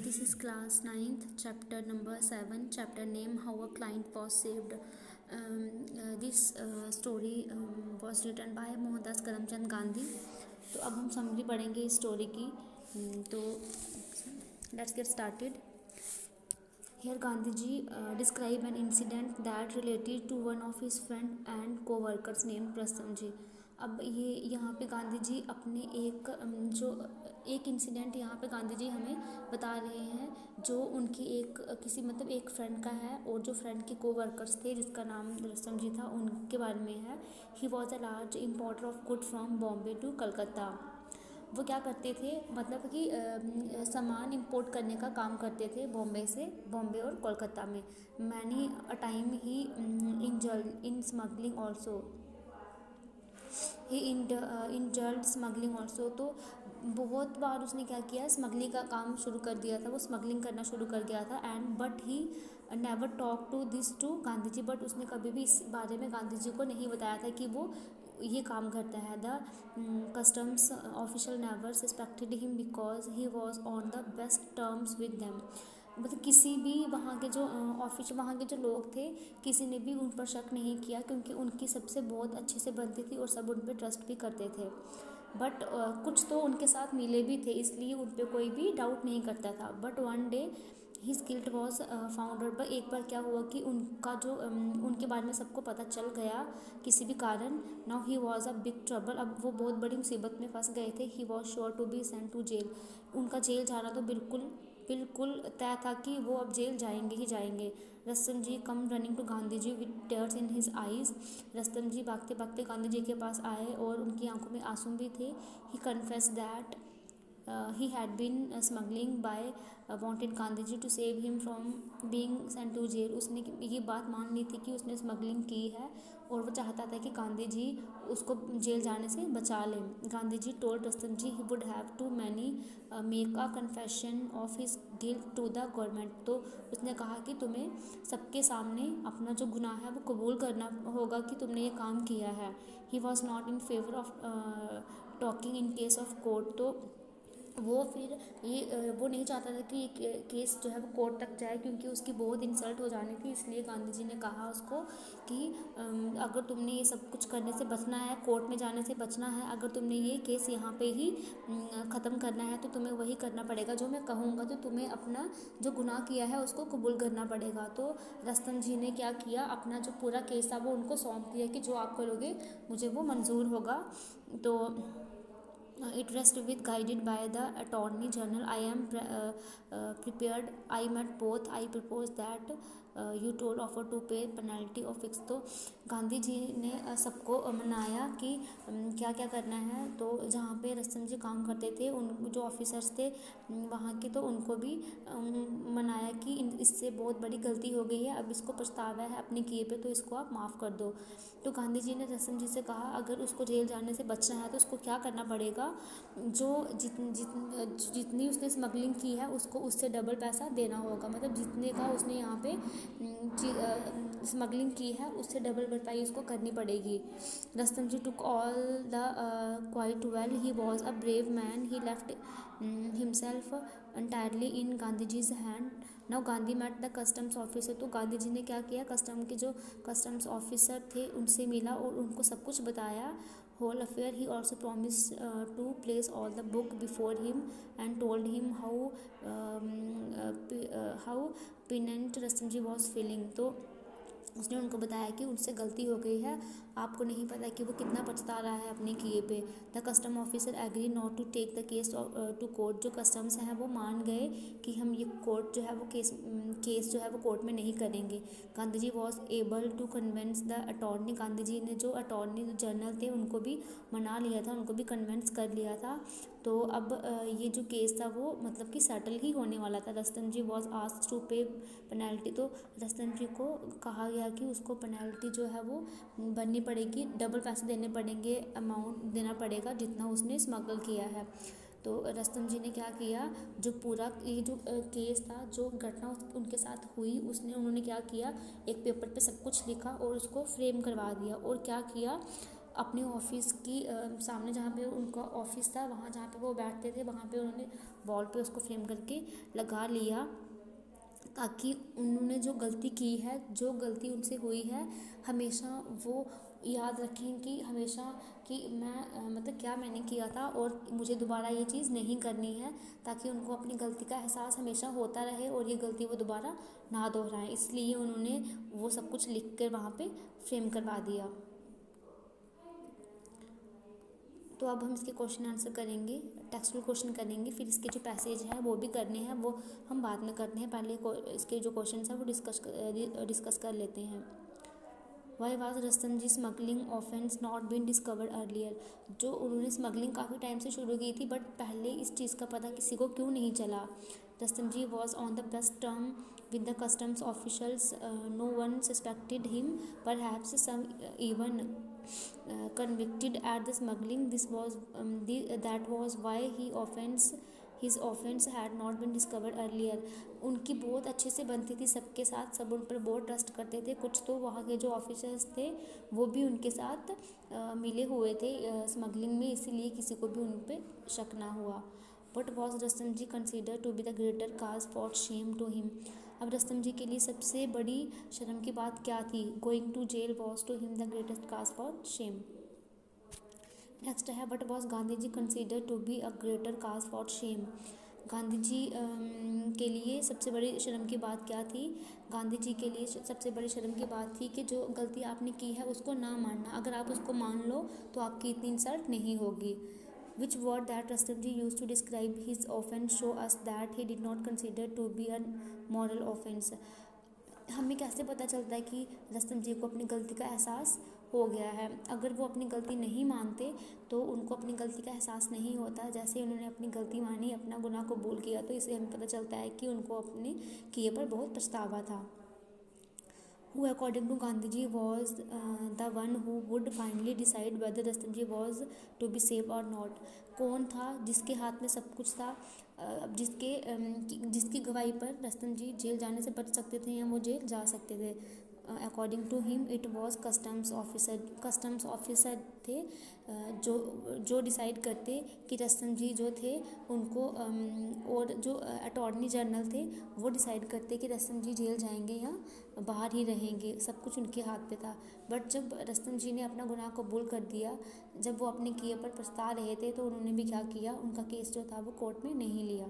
This is class 9th, chapter number 7, chapter name How a Client Was Saved. This story was written by Mohandas Karamchand Gandhi. तो अब हम summary पढ़ेंगे इस story की. तो let's get started. Here Gandhiji describe an incident that related to one of his friend and co-workers named प्रसन्न जी. अब ये यहाँ पे गांधी जी अपने एक इंसिडेंट यहाँ पे गांधी जी हमें बता रहे हैं जो उनकी एक फ्रेंड का है और जो फ्रेंड के को-वर्कर्स थे जिसका नाम प्रसन्न जी था उनके बारे में है. He was a large importer of good from Bombay to Calcutta. वो क्या करते थे मतलब कि सामान इंपोर्ट करने का काम करते थे बॉम्बे और कोलकाता में. Many a time he in smuggling also he indulged smuggling also. तो बहुत बार उसने क्या किया, स्मगलिंग का काम शुरू कर दिया था, वो स्मगलिंग करना शुरू कर दिया था. And but he never talk to this to Gandhi ji. But उसने कभी भी इस बारे में गांधी जी को नहीं बताया था कि वो ये काम करता है. The customs official never suspected him because he was on the best terms with them. मतलब किसी भी वहाँ के जो लोग थे किसी ने भी उन पर शक नहीं किया क्योंकि उनकी सबसे बहुत अच्छे से बनती थी और सब उन पर ट्रस्ट भी करते थे. बट कुछ तो उनके साथ मिले भी थे इसलिए उन पर कोई भी डाउट नहीं करता था. But one day his guilt was found out. पर एक बार क्या हुआ कि उनके बारे में सबको पता चल गया किसी भी कारण. Now he was a big trouble. अब वो बहुत बड़ी मुसीबत में फंस गए थे. He was sure to be sent to jail. उनका जेल जाना तो बिल्कुल तय था कि वो अब जेल जाएंगे ही जाएंगे. Rustam ji come running to Gandhi ji with tears in his eyes. Rustam ji भागते भागते गांधी जी के पास आए और उनकी आंखों में आंसू भी थे. He confess that he had been smuggling by wanted Gandhi ji to save him from being sent to jail. उसने ये बात मान ली थी कि उसने स्मगलिंग की है और वो चाहता था कि गांधी जी उसको जेल जाने से बचा लें. Gandhi ji told Rustam ji he would have to make a confession of his guilt to the government. तो उसने कहा कि तुम्हें सबके सामने अपना जो गुनाह है वो कबूल करना होगा कि तुमने ये काम किया है. he was not in favor of talking in case of court. तो वो नहीं चाहता था कि ये केस जो है वो कोर्ट तक जाए क्योंकि उसकी बहुत इंसल्ट हो जानी थी. इसलिए गांधी जी ने कहा उसको कि अगर तुमने ये सब कुछ करने से बचना है, कोर्ट में जाने से बचना है, अगर तुमने ये केस यहाँ पे ही ख़त्म करना है तो तुम्हें वही करना पड़ेगा जो मैं कहूँगा. तो तुम्हें अपना जो गुनाह किया है उसको कबूल करना पड़ेगा. तो रस्तम जी ने क्या किया, अपना जो पूरा केस था वो उनको सौंप दिया कि जो आप करोगे मुझे वो मंजूर होगा. तो it rest with guided by the attorney general. I am prepared. I met both. I propose that you told offer to pay penalty of fix. तो गांधी जी ने सबको मनाया कि क्या क्या करना है. तो जहाँ पे रस्तम जी काम करते थे उन जो ऑफिसर्स थे वहाँ के, तो उनको भी मनाया कि इससे बहुत बड़ी गलती हो गई है, अब इसको पछतावा है अपने किए पे, तो इसको आप माफ़ कर दो. तो गांधी जी ने रस्तम जी से कहा अगर उसको जेल जाने से बचना है तो उसको क्या करना पड़ेगा, जो जितनी उसने स्मगलिंग की है उसको उससे डबल पैसा देना होगा. मतलब जितने का उसने यहाँ पे स्मगलिंग की है उससे डबल भरपाई उसको करनी पड़ेगी. Rustam ji took all the quite well. He was a brave man. He left himself entirely in Gandhi ji's hand. Now Gandhi met the customs officer. तो गांधी जी ने क्या किया, कस्टम्स ऑफिसर थे उनसे मिला और उनको सब कुछ बताया. whole affair. He also promised to place all the book before him and told him how penitent Rastam ji was feeling. तो उसने उनको बताया कि उनसे गलती हो गई है, आपको नहीं पता कि वो कितना पछता रहा है अपने किए पे. The custom officer agree not to take the case to court. जो कस्टम्स हैं वो मान गए कि हम ये कोर्ट जो है वो केस जो है वो कोर्ट में नहीं करेंगे. Gandhi ji was able to convince the attorney. Gandhi ji ने जो अटॉर्नी जनरल थे उनको भी मना लिया था, उनको भी कन्विंस कर लिया था. तो अब ये जो केस था वो मतलब कि सेटल ही होने वाला था. Rustom ji was asked to पे पेनल्टी. तो रस्तम जी को कहा गया कि उसको पेनल्टी जो है वो भरनी पड़ेगी, डबल पैसे देने पड़ेंगे, अमाउंट देना पड़ेगा जितना उसने स्मगल किया है. तो रस्तम जी ने क्या किया, जो पूरा ये जो केस था, जो घटना उनके साथ हुई उन्होंने क्या किया, एक पेपर पे सब कुछ लिखा और उसको फ्रेम करवा दिया. और क्या किया, अपने ऑफिस की सामने जहाँ पे उनका ऑफिस था, वहाँ जहाँ पे वो बैठते थे, वहाँ पे उन्होंने वॉल पे उसको फ्रेम करके लगा लिया, ताकि उन्होंने जो गलती की है, जो गलती उनसे हुई है, हमेशा वो याद रखें कि हमेशा कि मैं मतलब क्या मैंने किया था और मुझे दोबारा ये चीज़ नहीं करनी है, ताकि उनको अपनी गलती का एहसास हमेशा होता रहे और ये गलती वो दोबारा ना दोहराएं। इसलिए उन्होंने वो सब कुछ लिख कर वहाँ पे फ्रेम करवा दिया। तो अब हम इसके क्वेश्चन आंसर करेंगे, टेक्सचुअल क्वेश्चन करेंगे, फिर इसके जो पैसेज है वो भी करने हैं, वो हम बाद में करते हैं। पहले इसके जो क्वेश्चन है वो डिस्कस कर लेते हैं। Why was Rustam ji smuggling offence not been discovered earlier. जो उन्होंने स्मगलिंग काफ़ी टाइम से शुरू की थी, बट पहले इस चीज़ का पता किसी को क्यों नहीं चला। Rustam ji was on the best term with the customs officials. No one suspected him, perhaps some even convicted at the smuggling. That was why his offense had not been discovered earlier. उनकी बहुत अच्छे से बनती थी सबके साथ, सब उन पर बहुत ट्रस्ट करते थे। कुछ तो वहाँ के जो ऑफिसर्स थे वो भी उनके साथ मिले हुए थे स्मगलिंग में, इसीलिए किसी को भी उन पर शक ना हुआ। But was Rustam ji consider to be the greater cause for shame to him. अब रस्तम जी के लिए सबसे बड़ी शर्म की बात क्या थी। Going to jail was to him the greatest cause for shame. Next है but was Gandhi ji consider to be a greater cause for shame. Gandhi ji के लिए सबसे बड़ी शर्म की बात क्या थी। गांधी जी के लिए सबसे बड़ी शर्म की बात थी कि जो गलती आपने की है उसको ना मानना। अगर आप उसको मान लो तो आपकी इतनी इंसल्ट नहीं होगी। Which word that Rustam ji used to describe his offence show us that he did not consider to be a moral offence. हमें कैसे पता चलता है कि रस्तम जी को अपनी गलती का एहसास हो गया है। अगर वो अपनी गलती नहीं मानते तो उनको अपनी गलती का एहसास नहीं होता। जैसे उन्होंने अपनी गलती मानी, अपना गुनाह कबूल किया, तो इससे हमें पता चलता है कि उनको अपने किए पर बहुत पछतावा था। Who according to Gandhiji was the one who would finally decide whether Rustam ji was to be saved or not. कौन था जिसके हाथ में सब कुछ था, जिसकी गवाही पर रस्तम जी जेल जाने से बच सकते थे या वो जेल जा सकते थे। According to him it was customs officer थे जो डिसाइड करते कि रस्तम जी जो थे उनको और जो अटॉर्नी जनरल थे वो डिसाइड करते कि रस्तम जी जेल जाएंगे या बाहर ही रहेंगे। सब कुछ उनके हाथ पे था। बट जब रस्तम जी ने अपना गुनाह कबूल कर दिया, जब वो अपने किए पर पछता रहे थे, तो उन्होंने भी क्या किया, उनका केस जो था वो कोर्ट में नहीं लिया।